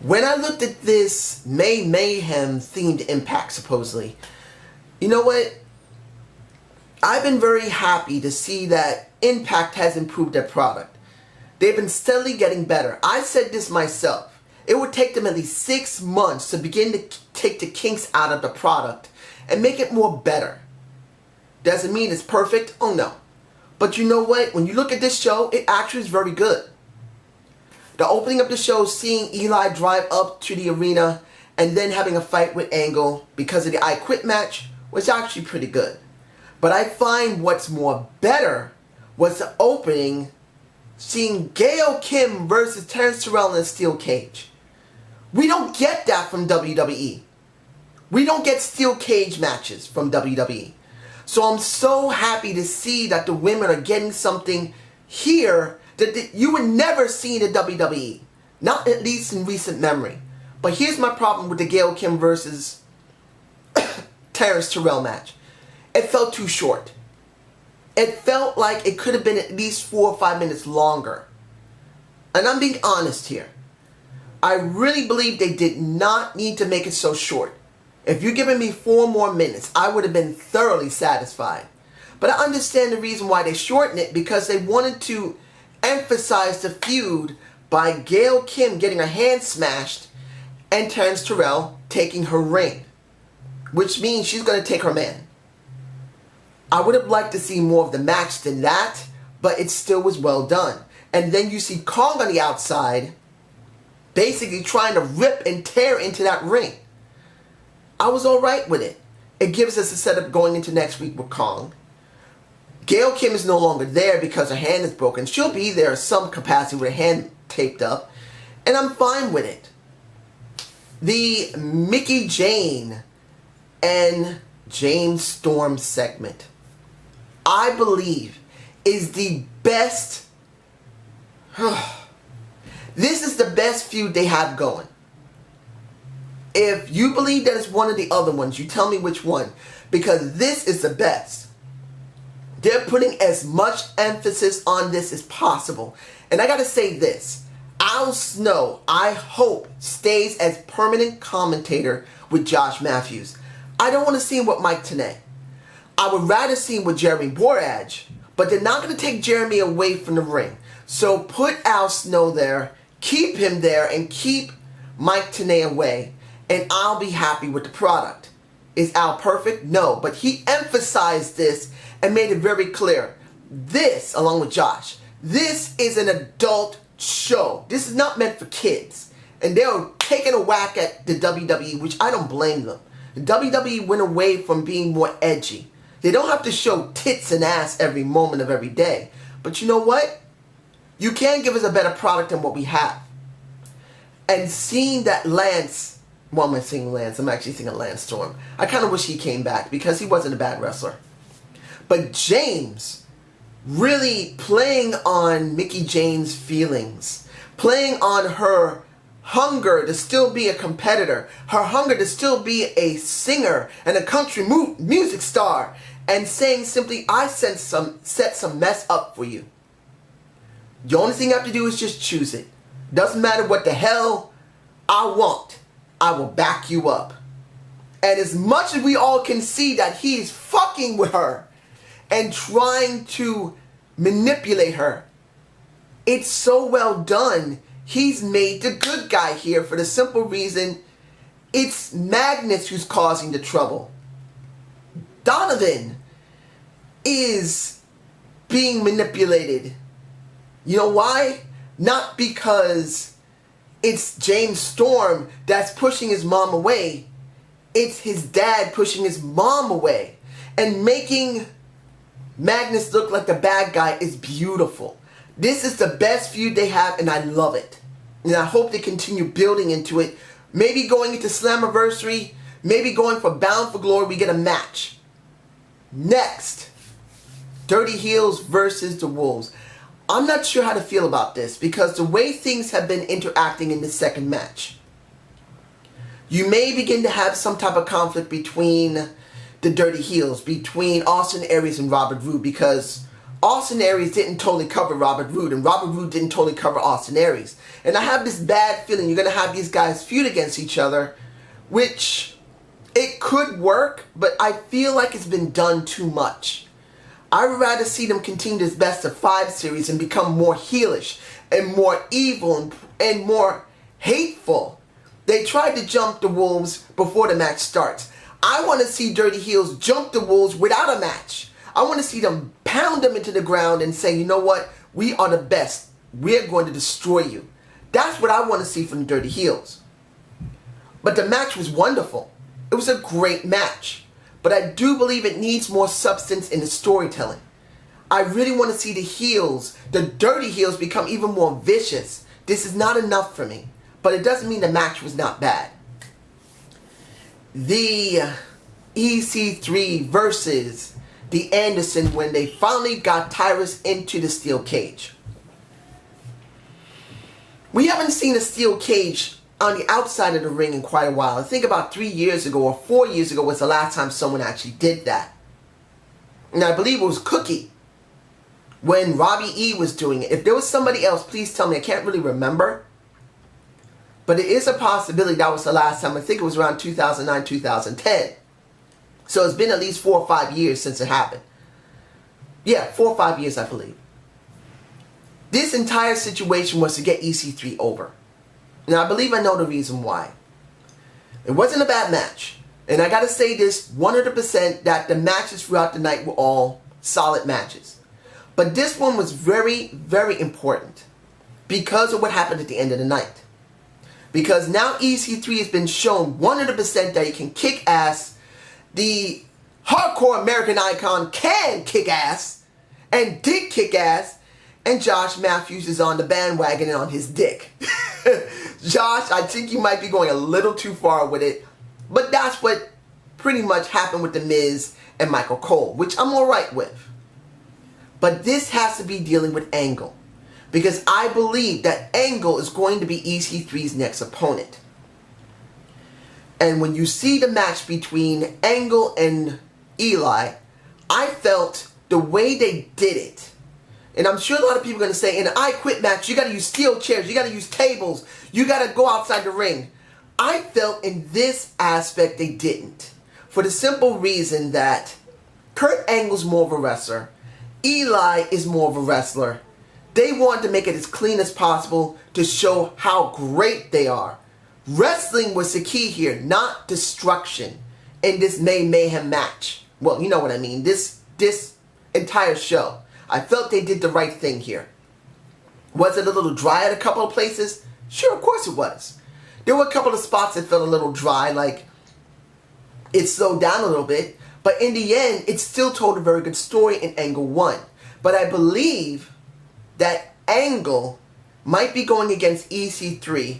When I looked at this mayhem themed Impact, supposedly, you know what? I've been very happy to see that Impact has improved their product. They've been steadily getting better. I said this myself. It would take them at least 6 months to begin to take the kinks out of the product and make it more better. Doesn't mean it's perfect. Oh no. But you know what? When you look at this show, it actually is very good. The opening of the show, seeing Eli drive up to the arena and then having a fight with Angle because of the I Quit match was actually pretty good. But I find what's more better was the opening, seeing Gail Kim versus Terrence Terrell in a steel cage. We don't get that from WWE. We don't get steel cage matches from WWE. So I'm so happy to see that the women are getting something here that you would never see in the WWE. Not at least in recent memory. But here's my problem with the Gail Kim versus Terrence Terrell match. It felt too short. It felt like it could have been at least 4 or 5 minutes longer. And I'm being honest here. I really believe they did not need to make it so short. If you're giving me 4 more minutes, I would have been thoroughly satisfied. But I understand the reason why they shortened it, because they wanted to emphasize the feud by Gail Kim getting her hand smashed and Terrence Terrell taking her ring. Which means she's going to take her man. I would have liked to see more of the match than that, but it still was well done. And then you see Kong on the outside basically trying to rip and tear into that ring. I was alright with it. It gives us a setup going into next week with Kong. Gail Kim is no longer there because her hand is broken. She'll be there in some capacity with her hand taped up. And I'm fine with it. The Mickie Jane and James Storm segment, I believe, is the best. This is the best feud they have going. If you believe that it's one of the other ones, you tell me which one. Because this is the best. They're putting as much emphasis on this as possible. And I gotta say this. Al Snow, I hope, stays as permanent commentator with Josh Matthews. I don't want to see him with Mike Tenay. I would rather see him with Jeremy Borage. But they're not going to take Jeremy away from the ring. So put Al Snow there, keep him there, and keep Mike Tenay away. And I'll be happy with the product. Is Al perfect? No. But he emphasized this and made it very clear. This, along with Josh, this is an adult show. This is not meant for kids. And they're taking a whack at the WWE, which I don't blame them. The WWE went away from being more edgy. They don't have to show tits and ass every moment of every day. But you know what? You can give us a better product than what we have. And seeing that Lance, well, am I saying Lance? I'm actually thinking Lance Storm. I kind of wish he came back because he wasn't a bad wrestler. But James really playing on Mickie Jane's feelings, playing on her hunger to still be a competitor, her hunger to still be a singer and a country music star, and saying simply, I set some mess up for you. The only thing you have to do is just choose it. Doesn't matter what the hell I want, I will back you up. And as much as we all can see that he's fucking with her and trying to manipulate her, it's so well done. He's made the good guy here for the simple reason it's Magnus who's causing the trouble. Donovan is being manipulated. You know why? Not because it's James Storm that's pushing his mom away. It's his dad pushing his mom away. And making Magnus look like the bad guy is beautiful. This is the best feud they have, and I love it. And I hope they continue building into it. Maybe going into Slammiversary, maybe going for Bound for Glory, we get a match. Next, Dirty Heels versus the Wolves. I'm not sure how to feel about this because the way things have been interacting in the second match, you may begin to have some type of conflict between the Dirty Heels, between Austin Aries and Robert Roode, because Austin Aries didn't totally cover Robert Roode, and Robert Roode didn't totally cover Austin Aries. And I have this bad feeling you're going to have these guys feud against each other, which it could work, but I feel like it's been done too much. I would rather see them continue this best of 5 series and become more heelish and more evil and more hateful. They tried to jump the Wolves before the match starts. I want to see Dirty Heels jump the Wolves without a match. I want to see them pound them into the ground and say, you know what? We are the best. We're going to destroy you. That's what I want to see from the Dirty Heels. But the match was wonderful. It was a great match. But I do believe it needs more substance in the storytelling. I really want to see the heels, the Dirty Heels, become even more vicious. This is not enough for me. But it doesn't mean the match was not bad. The EC3 versus the Anderson when they finally got Tyrus into the steel cage. We haven't seen a steel cage on the outside of the ring in quite a while. I think about 3 years ago or 4 years ago was the last time someone actually did that. And I believe it was Cookie when Robbie E was doing it. If there was somebody else, please tell me. I can't really remember. But it is a possibility that was the last time. I think it was around 2009, 2010. So it's been at least 4 or 5 years since it happened. Yeah, 4 or 5 years, I believe. This entire situation was to get EC3 over. Now, I believe I know the reason why. It wasn't a bad match. And I got to say this 100% that the matches throughout the night were all solid matches. But this one was very, very important because of what happened at the end of the night. Because now EC3 has been shown 100% that he can kick ass. The hardcore American icon can kick ass and did kick ass. And Josh Matthews is on the bandwagon and on his dick. Josh, I think you might be going a little too far with it. But that's what pretty much happened with The Miz and Michael Cole, which I'm alright with. But this has to be dealing with Angle. Because I believe that Angle is going to be EC3's next opponent. And when you see the match between Angle and Eli, I felt the way they did it. And I'm sure a lot of people are going to say, in an I Quit match, you got to use steel chairs, you got to use tables, you got to go outside the ring. I felt in this aspect they didn't. For the simple reason that Kurt Angle's more of a wrestler. Eli is more of a wrestler. They wanted to make it as clean as possible to show how great they are. Wrestling was the key here, not destruction in this mayhem match. Well, you know what I mean. This entire show. I felt they did the right thing here. Was it a little dry at a couple of places? Sure, of course it was. There were a couple of spots that felt a little dry, like it slowed down a little bit. But in the end, it still told a very good story and Angle won. But I believe that Angle might be going against EC3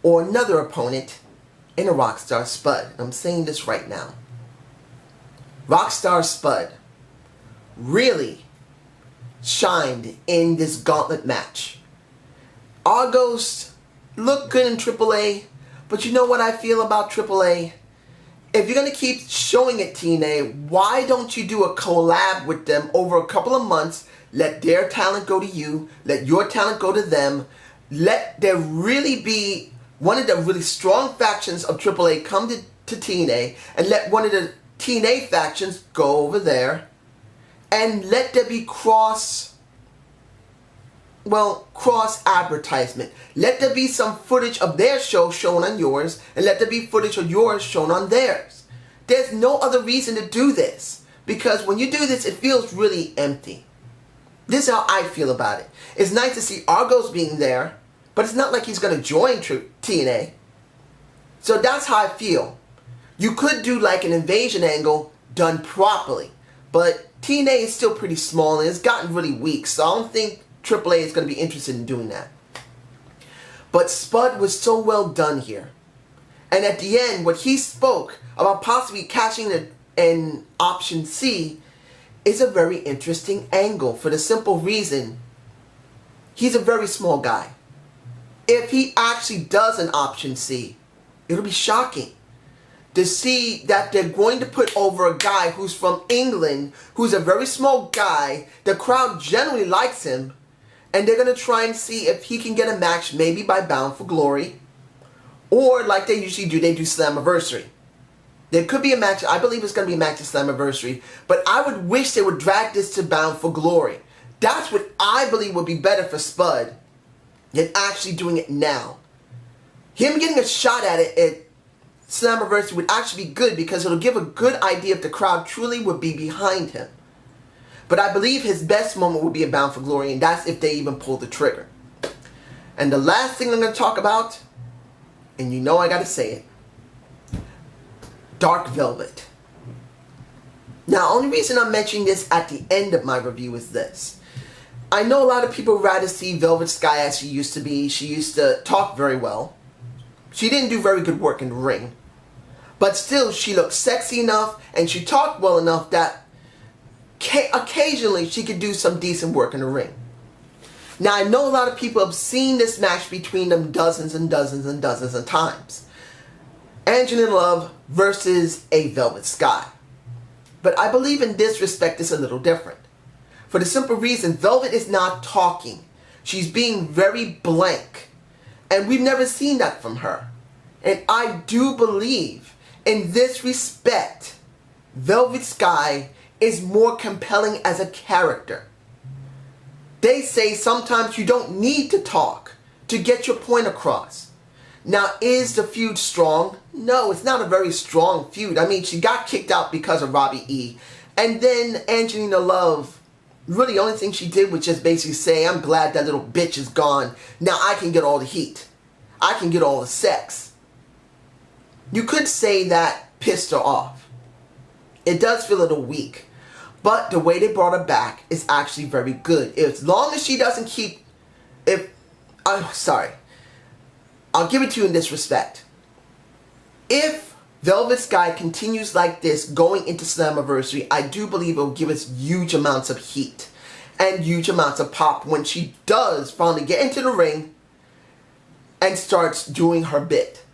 or another opponent in a Rockstar Spud. I'm saying this right now. Rockstar Spud really shined in this gauntlet match. Argos looked good in AAA, but you know what I feel about AAA? If you're going to keep showing it TNA, why don't you do a collab with them over a couple of months? Let their talent go to you. Let your talent go to them. Let there really be one of the really strong factions of AAA come to TNA, and let one of the TNA factions go over there. And let there be cross advertisement. Let there be some footage of their show shown on yours, and let there be footage of yours shown on theirs. There's no other reason to do this, because when you do this, it feels really empty. This is how I feel about it. It's nice to see Argos being there, but it's not like he's going to join TNA. So that's how I feel. You could do like an invasion angle done properly, but TNA is still pretty small and it's gotten really weak, so I don't think AAA is going to be interested in doing that. But Spud was so well done here. And at the end, what he spoke about possibly catching an option C is a very interesting angle for the simple reason he's a very small guy. If he actually does an option C, it'll be shocking. to see that they're going to put over a guy who's from England, who's a very small guy. The crowd generally likes him. And they're going to try and see if he can get a match, maybe by Bound for Glory. Or like they usually do, they do Slammiversary. There could be a match, I believe it's going to be a match at Slammiversary. But I would wish they would drag this to Bound for Glory. That's what I believe would be better for Spud than actually doing it now. Him getting a shot at it at Slammiversary would actually be good because it'll give a good idea if the crowd truly would be behind him. But I believe his best moment would be a Bound for Glory, and that's if they even pull the trigger. And the last thing I'm going to talk about, and you know I got to say it, Dark Velvet. Now, only reason I'm mentioning this at the end of my review is this. I know a lot of people would rather see Velvet Sky as she used to be. She used to talk very well. She didn't do very good work in the ring. But still, she looked sexy enough, and she talked well enough that occasionally she could do some decent work in the ring. Now, I know a lot of people have seen this match between them dozens and dozens and dozens of times. Angelina Love versus a Velvet Sky. But I believe in this respect it's a little different. For the simple reason, Velvet is not talking. She's being very blank. And we've never seen that from her. And I do believe in this respect, Velvet Sky is more compelling as a character. They say sometimes you don't need to talk to get your point across. Now, is the feud strong? No, it's not a very strong feud. I mean, she got kicked out because of Robbie E. And then Angelina Love, really the only thing she did was just basically say, I'm glad that little bitch is gone. Now I can get all the heat. I can get all the sex. You could say that pissed her off. It does feel a little weak. But the way they brought her back is actually very good. As long as she doesn't keep... I'll give it to you in this respect. If Velvet Sky continues like this going into Slammiversary, I do believe it will give us huge amounts of heat and huge amounts of pop when she does finally get into the ring and starts doing her bit.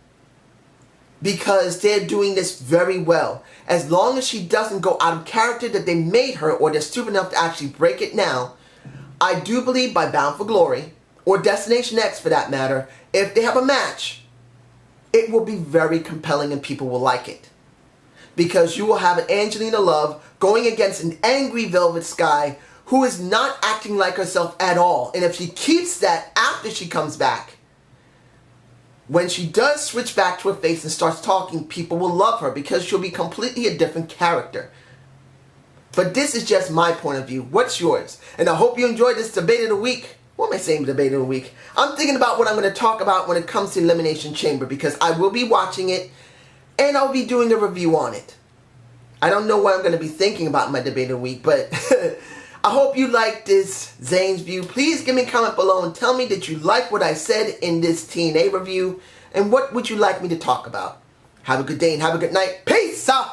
Because they're doing this very well. As long as she doesn't go out of character that they made her, or they're stupid enough to actually break it now, I do believe by Bound for Glory, or Destination X for that matter, if they have a match, it will be very compelling and people will like it. Because you will have an Angelina Love going against an angry Velvet Sky who is not acting like herself at all. And if she keeps that after she comes back, when she does switch back to her face and starts talking, people will love her because she'll be completely a different character. But this is just my point of view. What's yours? And I hope you enjoyed this debate of the week. What am I saying, debate of the week? I'm thinking about what I'm going to talk about when it comes to Elimination Chamber because I will be watching it and I'll be doing a review on it. I don't know what I'm going to be thinking about in my debate of the week, but I hope you liked this Zane's view. Please give me a comment below and tell me that you like what I said in this TNA review and what would you like me to talk about. Have a good day and have a good night. Peace out!